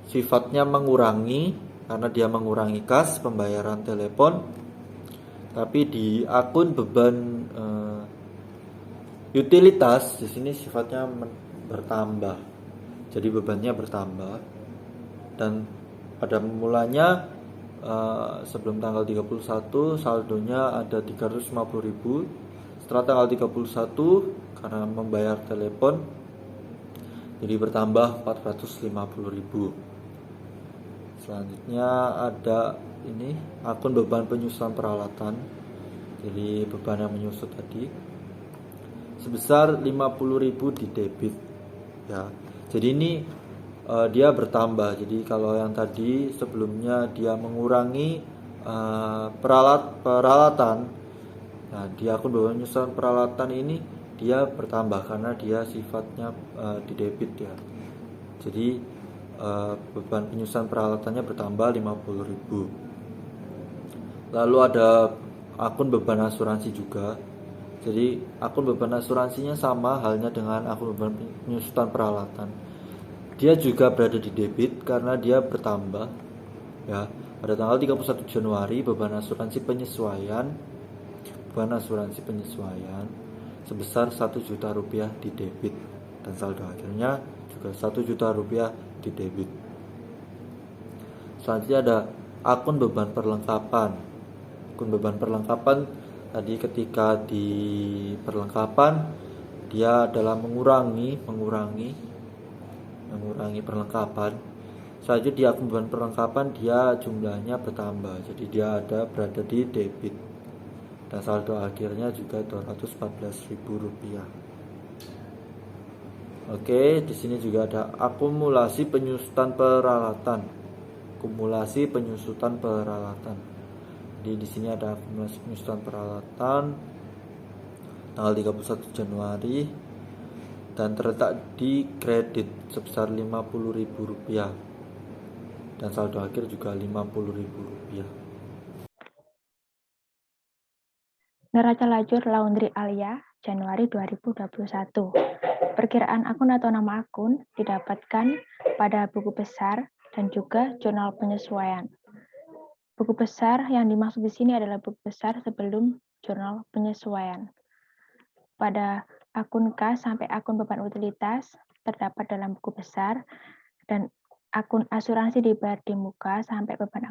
sifatnya mengurangi karena dia mengurangi kas pembayaran telepon, tapi di akun beban utilitas di sini sifatnya bertambah. Jadi bebannya bertambah dan pada mulanya sebelum tanggal 31 saldonya ada 350.000. Setelah tanggal 31 karena membayar telepon jadi bertambah 450.000. Selanjutnya ada ini akun beban penyusutan peralatan. Jadi beban yang menyusut tadi sebesar 50.000 di debit ya. Jadi ini dia bertambah. Jadi kalau yang tadi sebelumnya dia mengurangi peralatan, nah di akun beban penyusutan peralatan ini dia bertambah karena dia sifatnya di debit ya. Jadi beban penyusutan peralatannya bertambah 50.000. Lalu ada akun beban asuransi juga. Jadi akun beban asuransinya sama halnya dengan akun beban penyusutan peralatan. Dia juga berada di debit karena dia bertambah ya. Pada tanggal 31 Januari beban asuransi penyesuaian sebesar 1 juta rupiah di debit dan saldo akhirnya juga 1 juta rupiah di debit. Selanjutnya ada akun beban perlengkapan. Akun beban perlengkapan tadi ketika di perlengkapan dia adalah mengurangi perlengkapan. Selanjutnya di akun beban perlengkapan dia jumlahnya bertambah. Jadi dia berada di debit. Dan saldo akhirnya juga Rp214.000. Oke, di sini juga ada akumulasi penyusutan peralatan. Jadi di sini ada akumulasi penyusutan peralatan tanggal 31 Januari dan terletak di kredit sebesar Rp50.000 dan saldo akhir juga Rp50.000. Neraca lajur Laundry Alia Januari 2021. Perkiraan akun atau nama akun didapatkan pada buku besar dan juga jurnal penyesuaian. Buku besar yang dimaksud di sini adalah buku besar sebelum jurnal penyesuaian. Pada akun kas sampai akun beban utilitas terdapat dalam buku besar, dan akun asuransi dibayar di muka sampai beban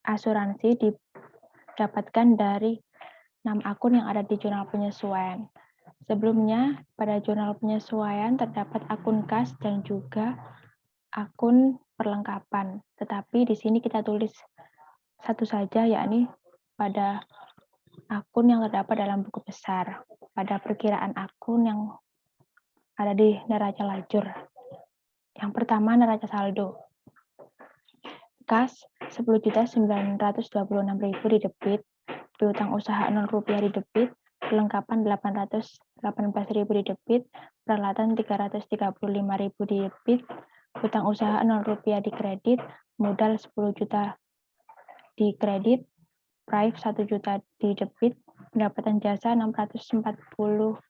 asuransi didapatkan dari 6 akun yang ada di jurnal penyesuaian. Sebelumnya, pada jurnal penyesuaian terdapat akun kas dan juga akun perlengkapan. Tetapi di sini kita tulis satu saja, yakni pada akun yang terdapat dalam buku besar, pada perkiraan akun yang ada di neraca lajur. Yang pertama, neraca saldo. Kas 10.926.000 di debit, piutang usaha Rp0 di debit, perlengkapan 818.000 di debit, peralatan 335.000 di debit, utang usaha Rp0 di kredit, modal 10 juta di kredit, price 1 juta di debit, pendapatan jasa 6.429.000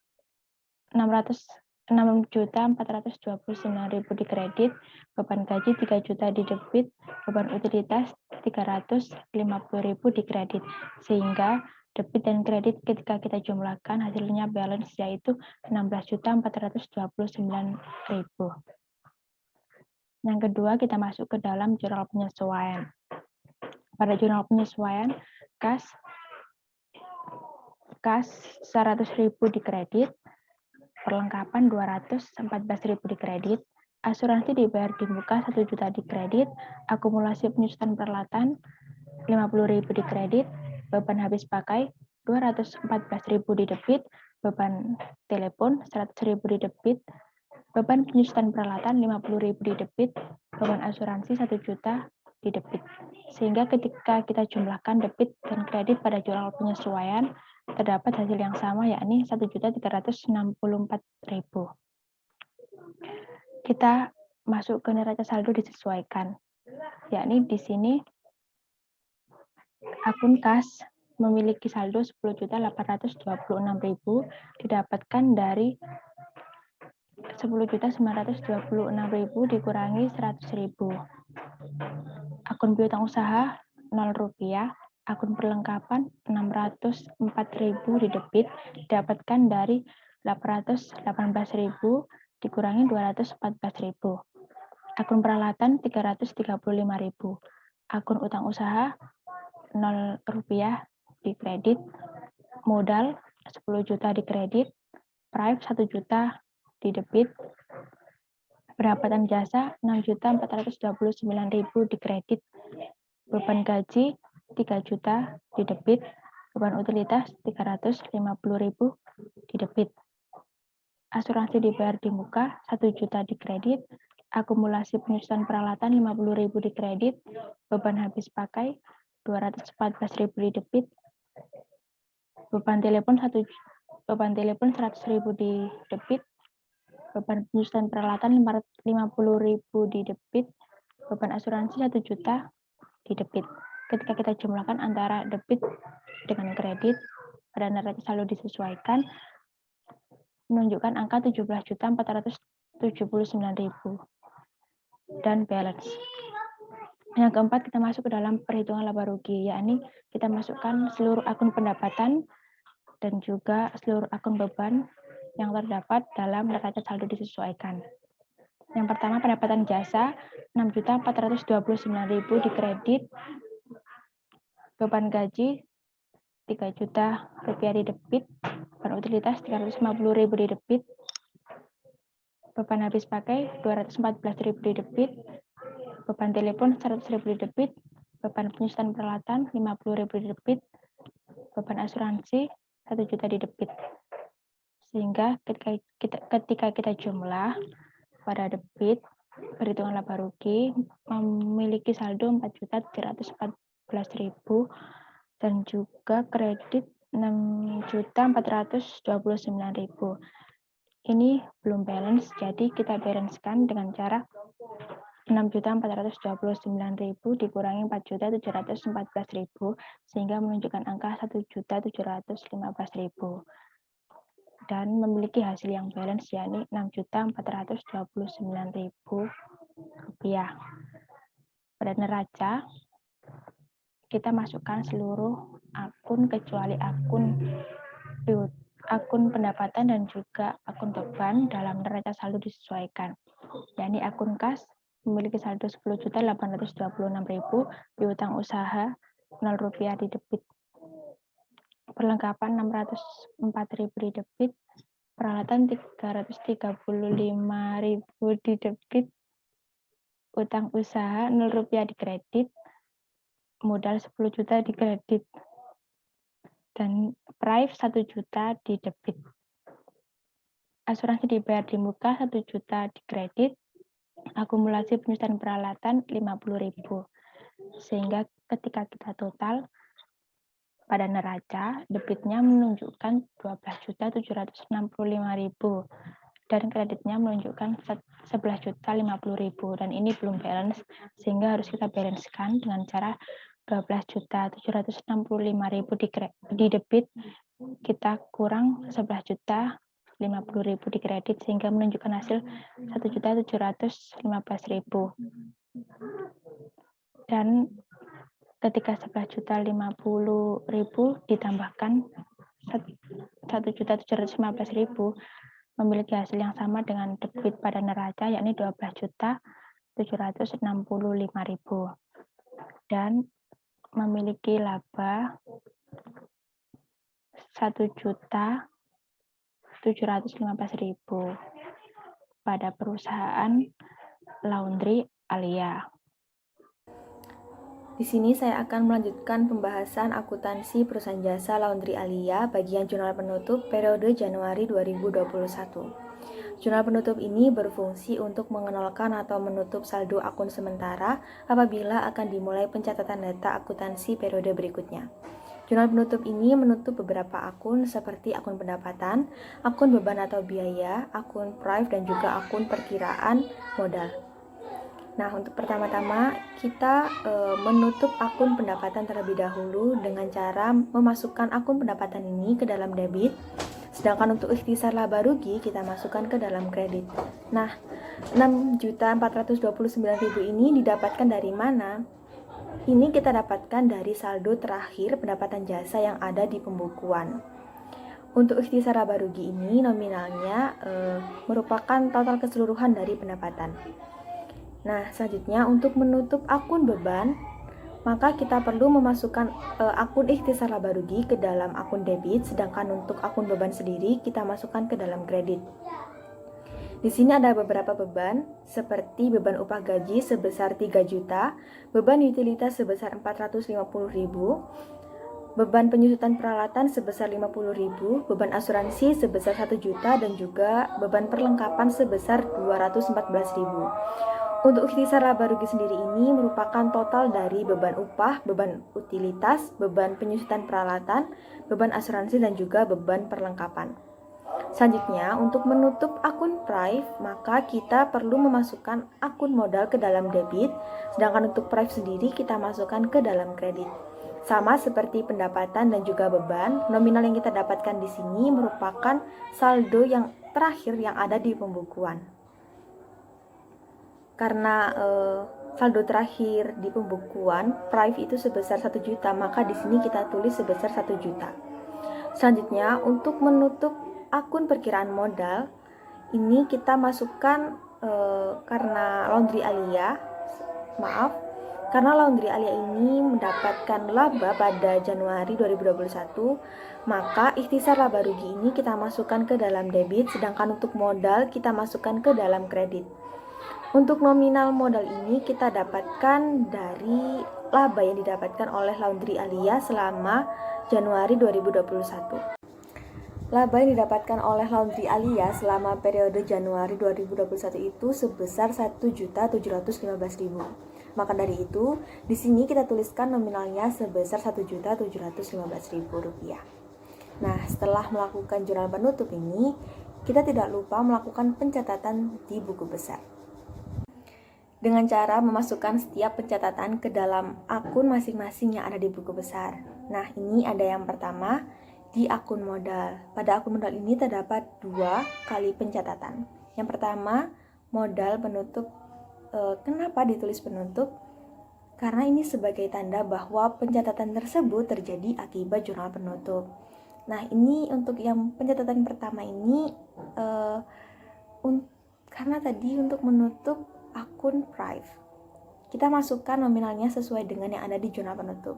di kredit, beban gaji 3 juta di debit, beban utilitas 350.000 di kredit. Sehingga debit dan kredit ketika kita jumlahkan hasilnya balance yaitu 16.429.000. Yang kedua, kita masuk ke dalam jurnal penyesuaian. Pada jurnal penyesuaian, kas 100.000 di kredit, perlengkapan 214.000 di kredit, asuransi dibayar di muka 1 juta di kredit, akumulasi penyusutan peralatan 50.000 di kredit, beban habis pakai 214.000 di debit, beban telepon 100.000 di debit, beban penyusutan peralatan 50.000 di debit, beban asuransi 1 juta di debit. Sehingga ketika kita jumlahkan debit dan kredit pada jurnal penyesuaian, terdapat hasil yang sama, yakni 1.364.000. Kita masuk ke neraca saldo disesuaikan, yakni di sini akun kas memiliki saldo 10.826.000 didapatkan dari 10.926.000 dikurangi 100.000. Akun piutang usaha Rp0, akun perlengkapan 604.000 di debit didapatkan dari 818.000 dikurangi 214.000. Akun peralatan 335.000. Akun utang usaha Rp0 di kredit, modal 10 juta di kredit, price 1 juta di debit, pendapatan jasa 6.429.000 di kredit, beban gaji 3 juta di debit, beban utilitas 350.000 di debit. asuransi dibayar di muka 1 juta di kredit, akumulasi penyusutan peralatan 50.000 di kredit, beban habis pakai 214.000 di debit, beban telepon 100.000 di debit, beban penyusutan peralatan 50.000 di debit, beban asuransi 1 juta di debit. Ketika kita jumlahkan antara debit dengan kredit pada neraca saldo disesuaikan, menunjukkan angka 17.479.000 dan balance. Yang keempat, kita masuk ke dalam perhitungan laba rugi, yakni kita masukkan seluruh akun pendapatan dan juga seluruh akun beban yang terdapat dalam neraca saldo disesuaikan. Yang pertama, pendapatan jasa 6.429.000 di kredit, beban gaji 3 juta rupiah di debit, beban utilitas 350.000 di debit, beban habis pakai 214.000 di debit, beban telepon 100.000 di debit, beban penyusutan peralatan 50.000 di debit, beban asuransi 1 juta di debit. Sehingga ketika kita jumlah pada debit, perhitungan laba rugi memiliki saldo 4.714.000 dan juga kredit 6.429.000. Ini belum balance, jadi kita balancekan dengan cara 6.429.000 dikurangi 4.714.000 sehingga menunjukkan angka 1.715.000 dan memiliki hasil yang balance, yakni 6.429.000 rupiah. Pada neraca kita masukkan seluruh akun kecuali akun pendapatan dan juga akun beban dalam neraca saldo disesuaikan, yakni akun kas memiliki saldo 10.826.000, piutang usaha 0 rupiah di debit, perlengkapan 604.000 di debit, peralatan 335.000 di debit, utang usaha 0 rupiah di kredit, modal 10 juta di kredit, dan prive 1 juta di debit. Asuransi dibayar di muka 1 juta di kredit, akumulasi penyusutan peralatan 50.000. Sehingga ketika kita total pada neraca, debitnya menunjukkan 12.765.000 dan kreditnya menunjukkan 11.050.000 dan ini belum balance, sehingga harus kita balancekan dengan cara 12.765.000 di debit kita kurang 11.050.000 di kredit sehingga menunjukkan hasil 1.715.000. Dan ketika 11.050.000 ditambahkan 1.715.000 memiliki hasil yang sama dengan debit pada neraca, yakni 12.765.000 dan memiliki laba 1.715.000 pada perusahaan Laundry Alia. Di sini saya akan melanjutkan pembahasan akuntansi perusahaan jasa Laundry Alia bagian jurnal penutup periode Januari 2021. Jurnal penutup ini berfungsi untuk mengenalkan atau menutup saldo akun sementara apabila akan dimulai pencatatan data akuntansi periode berikutnya. Jurnal penutup ini menutup beberapa akun seperti akun pendapatan, akun beban atau biaya, akun prive, dan juga akun perkiraan modal. Nah, untuk pertama-tama kita menutup akun pendapatan terlebih dahulu dengan cara memasukkan akun pendapatan ini ke dalam debit, sedangkan untuk ikhtisar laba rugi kita masukkan ke dalam kredit. Nah, 6.429.000 ini didapatkan dari mana? Ini kita dapatkan dari saldo terakhir pendapatan jasa yang ada di pembukuan. Untuk ikhtisar laba rugi ini nominalnya merupakan total keseluruhan dari pendapatan. Nah, selanjutnya untuk menutup akun beban, maka kita perlu memasukkan akun ikhtisar laba rugi ke dalam akun debit, sedangkan untuk akun beban sendiri kita masukkan ke dalam kredit. Di sini ada beberapa beban, seperti beban upah gaji sebesar 3 juta, beban utilitas sebesar 450.000, beban penyusutan peralatan sebesar 50.000, beban asuransi sebesar 1 juta, dan juga beban perlengkapan sebesar 214.000. Untuk ikhtisar laba rugi sendiri ini merupakan total dari beban upah, beban utilitas, beban penyusutan peralatan, beban asuransi, dan juga beban perlengkapan. Selanjutnya, untuk menutup akun Prive, maka kita perlu memasukkan akun modal ke dalam debit, sedangkan untuk Prive sendiri kita masukkan ke dalam kredit. Sama seperti pendapatan dan juga beban, nominal yang kita dapatkan di sini merupakan saldo yang terakhir yang ada di pembukuan. Karena saldo terakhir di pembukuan Prive itu sebesar 1 juta, maka di sini kita tulis sebesar 1 juta. Selanjutnya, untuk menutup akun perkiraan modal, ini kita masukkan karena Laundry Alia ini mendapatkan laba pada Januari 2021, maka ikhtisar laba rugi ini kita masukkan ke dalam debit, sedangkan untuk modal kita masukkan ke dalam kredit. Untuk nominal modal ini kita dapatkan dari laba yang didapatkan oleh Laundry Alia selama Januari 2021. Laba yang didapatkan oleh Laundry Alia selama periode Januari 2021 itu sebesar 1.715.000. Maka dari itu, di sini kita tuliskan nominalnya sebesar 1.715.000 rupiah. Nah, setelah melakukan jurnal penutup ini, kita tidak lupa melakukan pencatatan di buku besar. Dengan cara memasukkan setiap pencatatan ke dalam akun masing-masing yang ada di buku besar. Nah, ini ada yang pertama di akun modal. Pada akun modal ini terdapat 2 kali pencatatan. Yang pertama, modal penutup. Kenapa ditulis penutup? Karena ini sebagai tanda bahwa pencatatan tersebut terjadi akibat jurnal penutup. Nah, ini untuk yang pencatatan pertama ini karena tadi untuk menutup akun Prive, kita masukkan nominalnya sesuai dengan yang ada di jurnal penutup.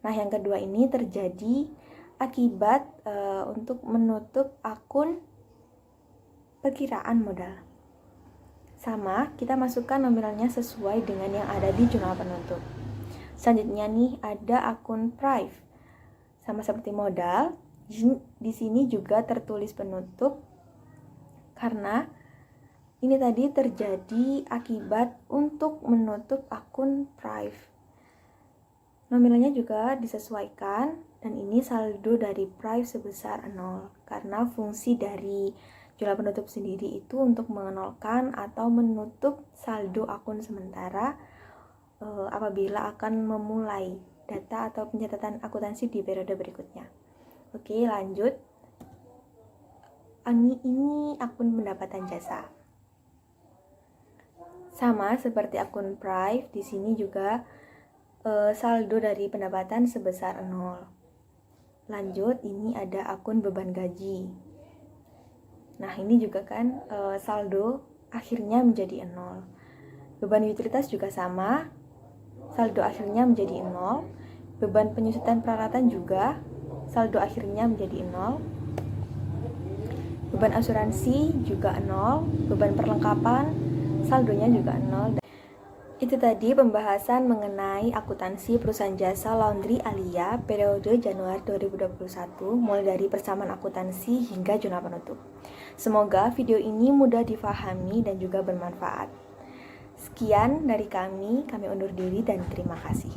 Nah, yang kedua ini terjadi akibat untuk menutup akun perkiraan modal. Sama, kita masukkan nominalnya sesuai dengan yang ada di jurnal penutup. Selanjutnya nih ada akun Prive. Sama seperti modal, di sini juga tertulis penutup karena ini tadi terjadi akibat untuk menutup akun Prive. Nominalnya juga disesuaikan dan ini saldo dari Prive sebesar 0 karena fungsi dari jurnal penutup sendiri itu untuk menolkan atau menutup saldo akun sementara apabila akan memulai data atau pencatatan akuntansi di periode berikutnya. Oke, lanjut. Ini akun pendapatan jasa. Sama seperti akun Prive, di sini juga saldo dari pendapatan sebesar 0. Lanjut, ini ada akun beban gaji. Nah, ini juga kan saldo akhirnya menjadi 0. Beban utilitas juga sama, saldo akhirnya menjadi 0. Beban penyusutan peralatan juga, saldo akhirnya menjadi 0. Beban asuransi juga 0. Beban perlengkapan, saldonya juga 0. Itu tadi pembahasan mengenai akuntansi perusahaan jasa Laundry Alia periode Januari 2021 mulai dari persamaan akuntansi hingga jurnal penutup. Semoga video ini mudah difahami dan juga bermanfaat. Sekian dari kami undur diri dan terima kasih.